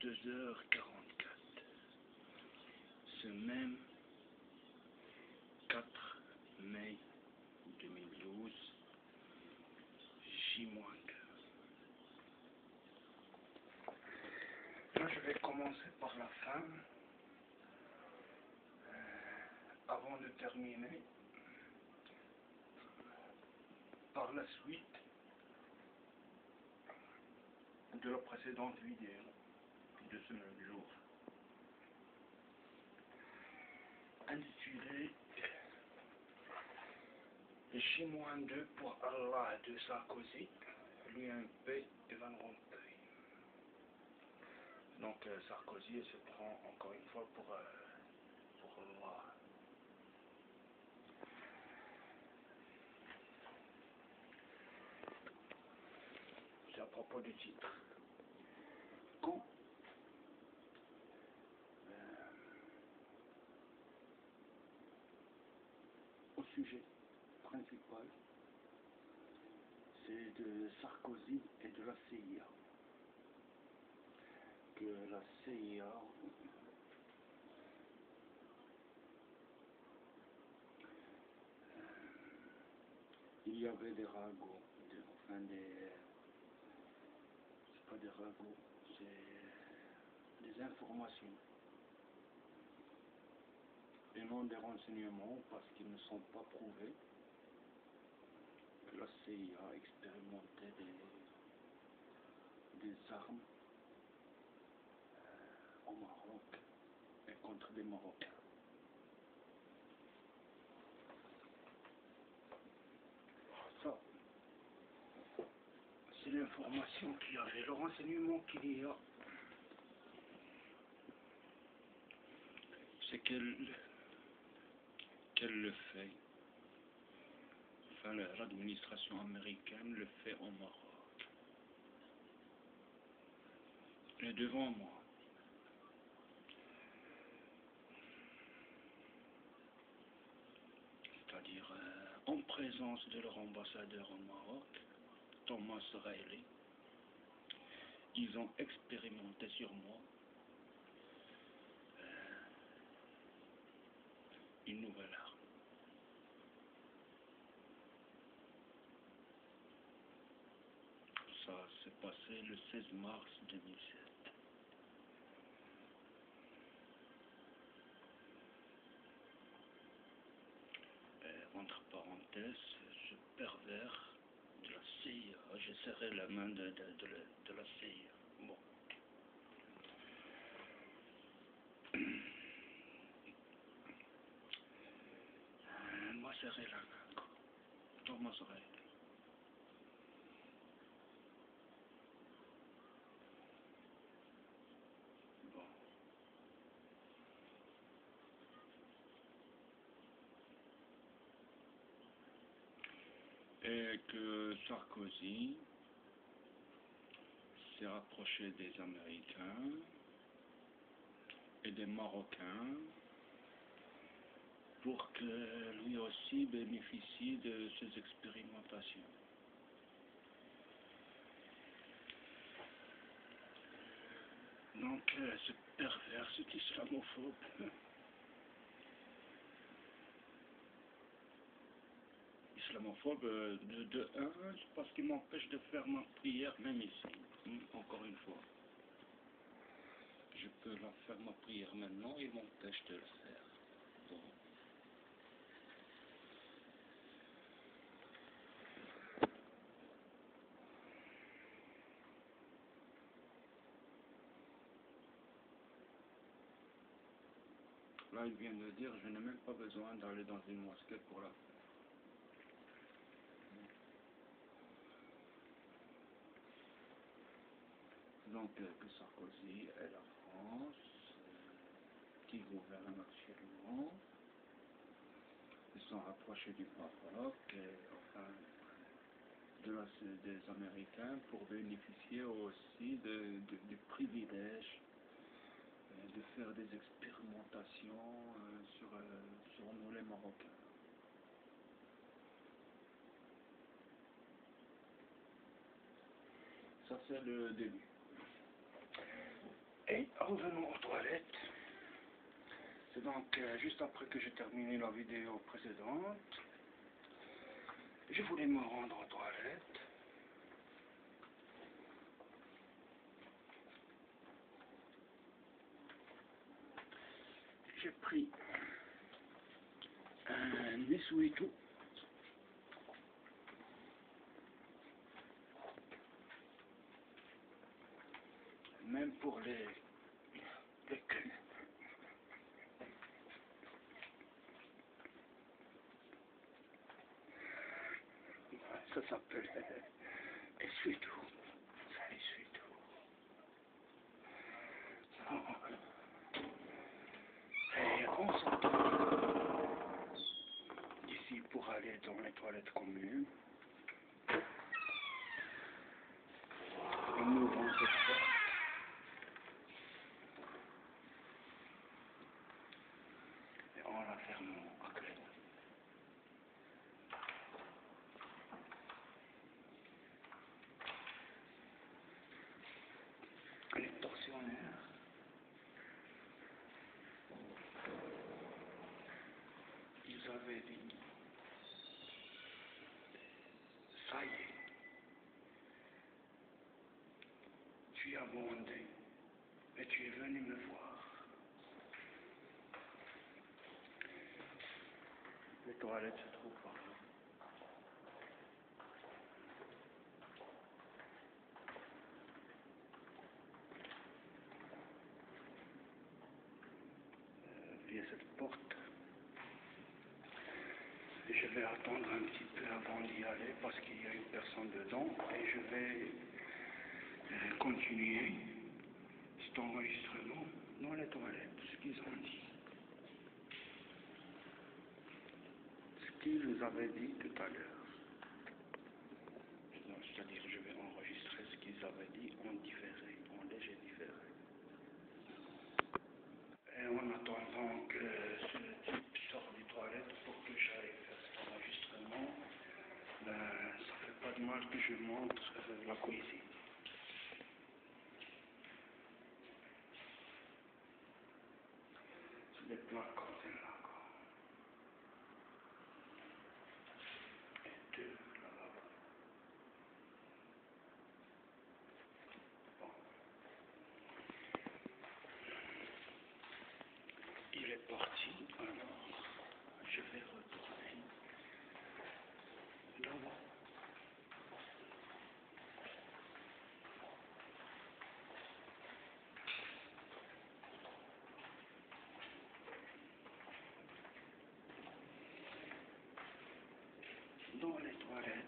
22h44. Ce même 4 mai 2012, J-2. Là, je vais commencer par la fin. Avant de terminer par la suite de la précédente vidéo de ce même jour, intitulée J-2 pour Allah de Sarkozy, l'UMP et Van Rompuy. Donc Sarkozy se prend encore une fois pour Allah. C'est à propos du titre. Coup. Au sujet principal, c'est de Sarkozy et de la CIA. Que la CIA il y avait des ragots, c'est pas des ragots, c'est des informations et non des renseignements, parce qu'ils ne sont pas prouvés que la CIA expérimentait des armes au Maroc et contre des Marocains. Ça, c'est l'information qu'il y avait, le renseignement qu'il y a, c'est qu'elle le fait, enfin l'administration américaine le fait au Maroc. Et devant moi, c'est-à-dire en présence de leur ambassadeur au Maroc, Thomas Riley, ils ont expérimenté sur moi une nouvelle arme. Ça s'est passé le 16 mars 2007. Entre parenthèses, ce pervers de la CIA, j'ai serré la main de la CIA. Bon. Moi serré la main, quoi. Thomas Riley. Bon. Et que Sarkozy s'est rapproché des Américains et des Marocains pour que lui aussi bénéficie de ces expérimentations. Donc ce pervers, cet islamophobe, de un, parce qu'il m'empêche de faire ma prière même ici, encore une fois. Je peux la faire ma prière maintenant, il m'empêche de le faire. Bon. Là, il vient de dire, je n'ai même pas besoin d'aller dans une mosquée pour la faire. Donc, que Sarkozy et la France, qui gouvernent actuellement, ils sont rapprochés du Maroc et enfin des Américains pour bénéficier aussi du privilège de faire des expérimentations sur nous les Marocains. Ça c'est le début. Et revenons aux toilettes. C'est donc juste après que j'ai terminé la vidéo précédente. Je voulais me rendre aux toilettes. J'ai pris un essuie-tout. Même pour les culs. Ça s'appelle essuie-tout. Ça essuie-tout. Et on s'entend d'ici pour aller dans les toilettes communes. En ouvrant cette porte. Et en la fermant à clé. Les tortionnaires. Ils avaient dit, ça y est, tu as bondé et tu es venu me voir. Les toilettes se trouvent par là. Via cette porte. Et je vais attendre un petit peu avant d'y aller parce qu'il y a une personne dedans et je vais continuer cet enregistrement dans les toilettes, ce qu'ils ont dit. Ce qu'ils nous avaient dit tout à l'heure. C'est-à-dire je vais enregistrer ce qu'ils avaient dit en différé, en léger différé. Et en attendant que ce type sorte des toilettes pour que j'aille faire cet enregistrement, ça fait pas de mal que je montre la cuisine. C'est des plats comme ça là. Et deux là-bas. Bon. Il est parti, alors je vais retourner là-bas. Dans les toilettes.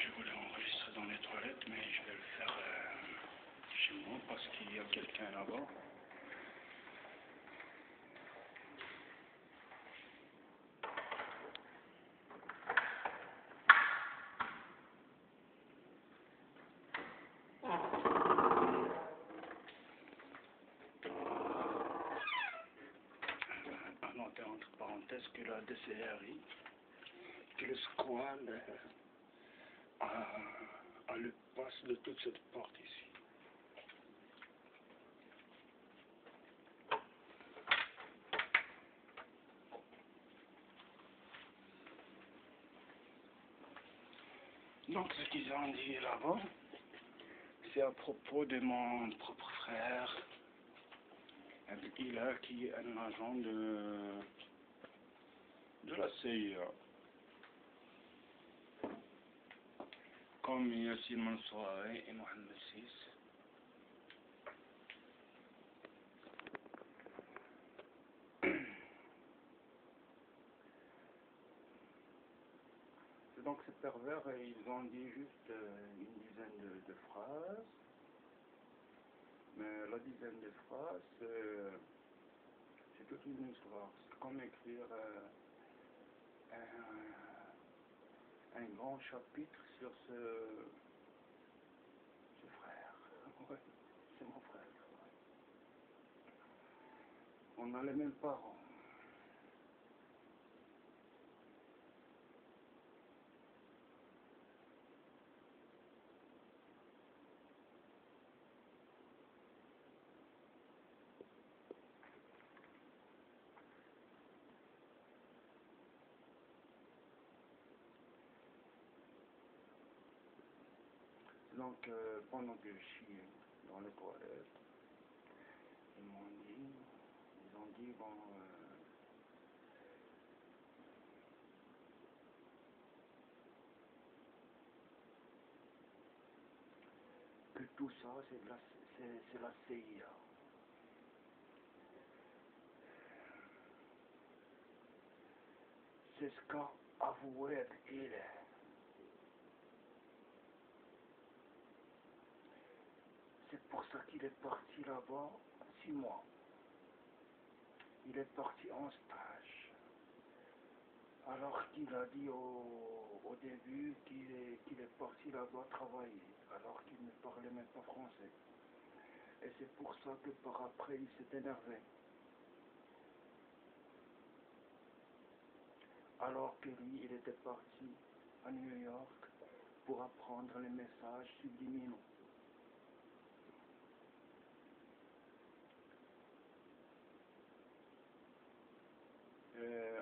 Je voulais enregistrer dans les toilettes, mais je vais le faire chez moi parce qu'il y a quelqu'un là-bas. À noter entre parenthèses que la DCRI, que le squal a le passe de toute cette porte ici. Donc ce qu'ils ont dit là-bas, c'est à propos de mon propre frère, il qui est un agent de la CIA. Comme Yassine Mansouri et Mohamed VI. Donc ces pervers, ils ont dit juste une dizaine de phrases, mais la dizaine de phrases, c'est toute une histoire. C'est comme écrire un grand chapitre sur ce frère. Ouais, c'est mon frère. On a les mêmes parents. Donc, pendant que je chiais dans les toilettes, ils ont dit, bon, que tout ça, c'est la CIA. C'est ce qu'a avoué Hitler. C'est pour ça qu'il est parti là-bas 6 mois. Il est parti en stage. Alors qu'il a dit au début qu'il est parti là-bas travailler, alors qu'il ne parlait même pas français. Et c'est pour ça que par après il s'est énervé. Alors que lui, il était parti à New York pour apprendre les messages subliminaux.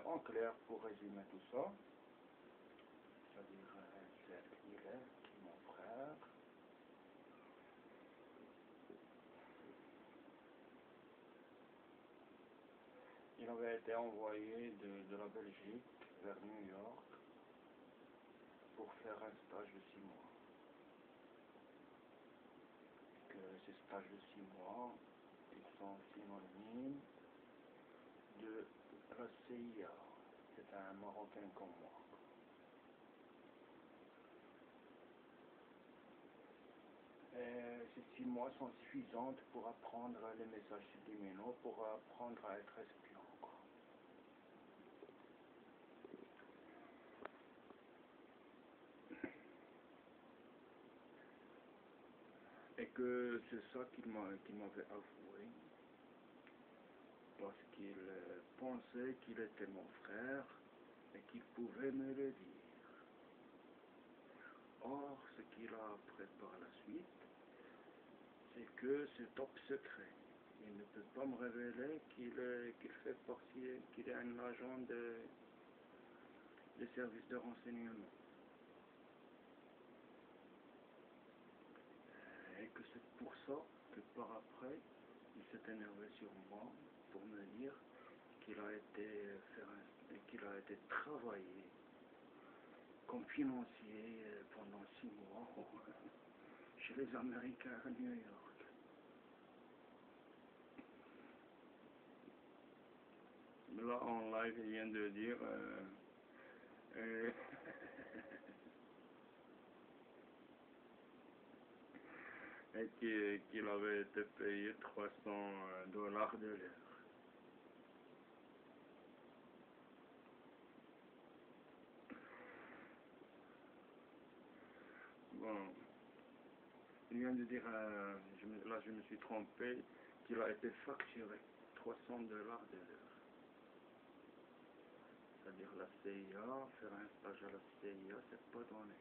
En clair, pour résumer tout ça, c'est-à-dire c'est Hitler qui est mon frère. Il avait été envoyé de la Belgique vers New York pour faire un stage de 6 mois. Que ces stages de 6 mois, ils sont synonymes de la CIA. C'est un Marocain comme moi. Ces 6 mois sont suffisantes pour apprendre les messages subliminaux, pour apprendre à être espion, quoi. Et que c'est ça qu'il m'avait avoué, parce qu'il pensait qu'il était mon frère et qu'il pouvait me le dire. Or, ce qu'il a appris par la suite, c'est que c'est top secret. Il ne peut pas me révéler qu'il fait partie, qu'il est un agent des services de renseignement. Et que c'est pour ça que par après, il s'est énervé sur moi pour me dire qu'il a été travaillé comme financier pendant 6 mois chez les Américains à New York. Là, en live, il vient de dire et qu'il avait été payé $300 de l'heure. Bon, il vient de dire, là je me suis trompé, qu'il a été facturé $300 de l'heure. C'est-à-dire la CIA, faire un stage à la CIA, c'est pas donné.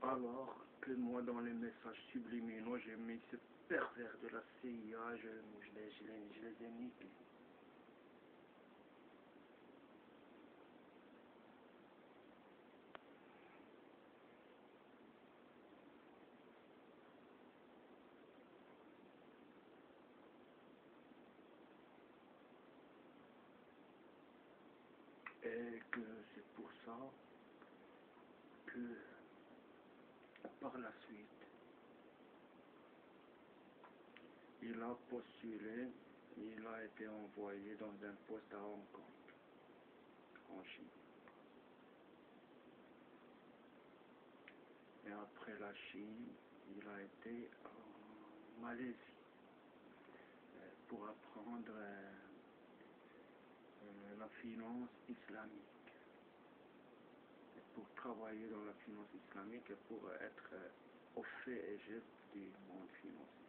Alors que moi, dans les messages subliminaux, j'ai mis ce pervers de la CIA, je les ai niqués. Et que c'est pour que par la suite, il a postulé, il a été envoyé dans un poste à Hong Kong, en Chine. Et après la Chine, il a été en Malaisie pour apprendre la finance islamique. Et pour travailler dans la finance islamique et pour être au fait et geste du monde financier.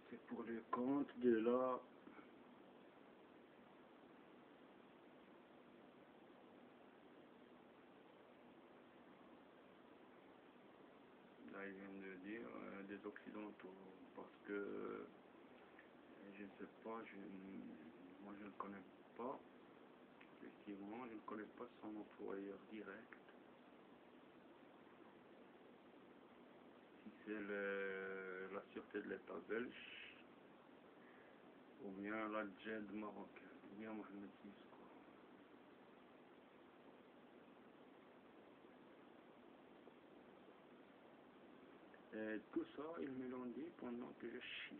C'est pour le compte de la là il vient de dire des occidentaux parce que je ne sais pas, moi je ne connais pas, effectivement je ne connais pas son employeur direct, si c'est la sûreté de l'État belge ou bien la JED marocaine, ou bien Mohamed Sisko. Et tout ça, ils me l'ont dit pendant que je chiais.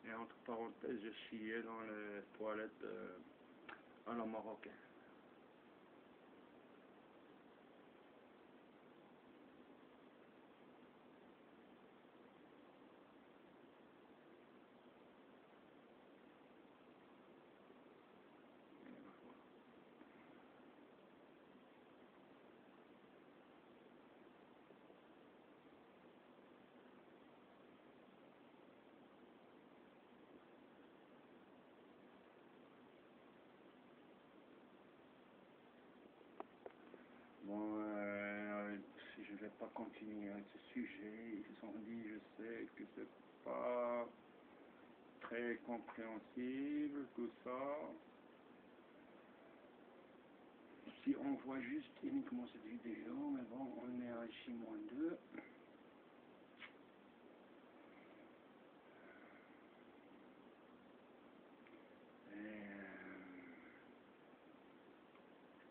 Et entre parenthèses, je chiais dans les toilettes à la marocaine. Bon, si je ne vais pas continuer avec ce sujet, ils ont dit, je sais que c'est pas très compréhensible, tout ça. Si on voit juste uniquement cette vidéo, mais bon, on est à J-2.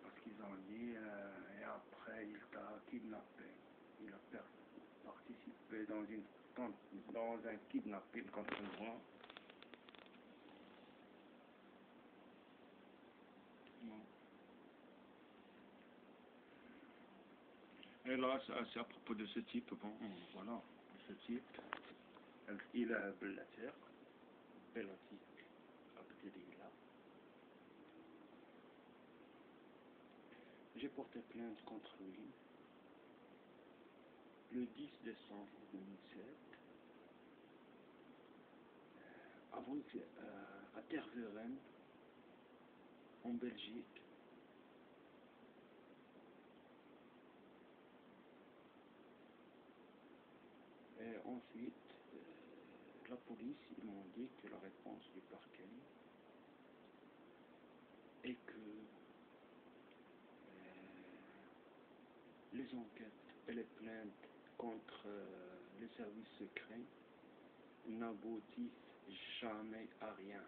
Parce qu'ils ont dit, et après il t'a kidnappé. Il a participé dans un kidnapping contre moi. Et là, c'est à propos de ce type, bon, voilà, ce type, il a Bellatir, Bellatir, Abdelila. J'ai porté plainte contre lui le 10 décembre 2007, à Tervuren, en Belgique. Et ensuite, la police, ils m'ont dit que la réponse du parquet est que les enquêtes et les plaintes contre les services secrets n'aboutissent jamais à rien.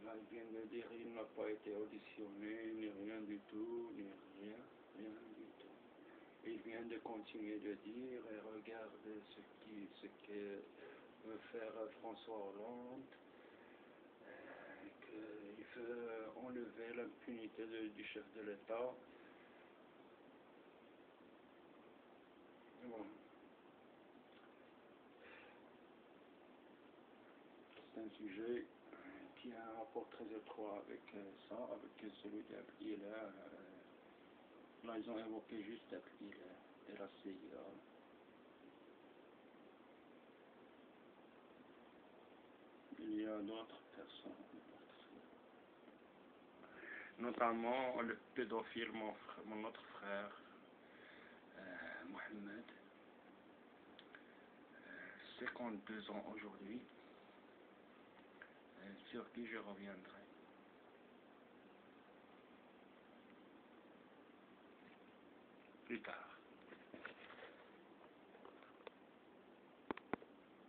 Là, il vient de dire qu'il n'a pas été auditionné, ni rien du tout, ni rien du tout. Il vient de continuer de dire, et regardez ce que veut faire François Hollande, qu'il veut enlever l'impunité du chef de l'État. Bon. C'est un sujet qui a un rapport très étroit avec ça, avec celui d'Abdillah. Là, ils ont évoqué juste Abdillah et la CIA. Il y a d'autres personnes, notamment le pédophile, mon autre frère, Mohamed, 52 ans aujourd'hui, sur qui je reviendrai plus tard.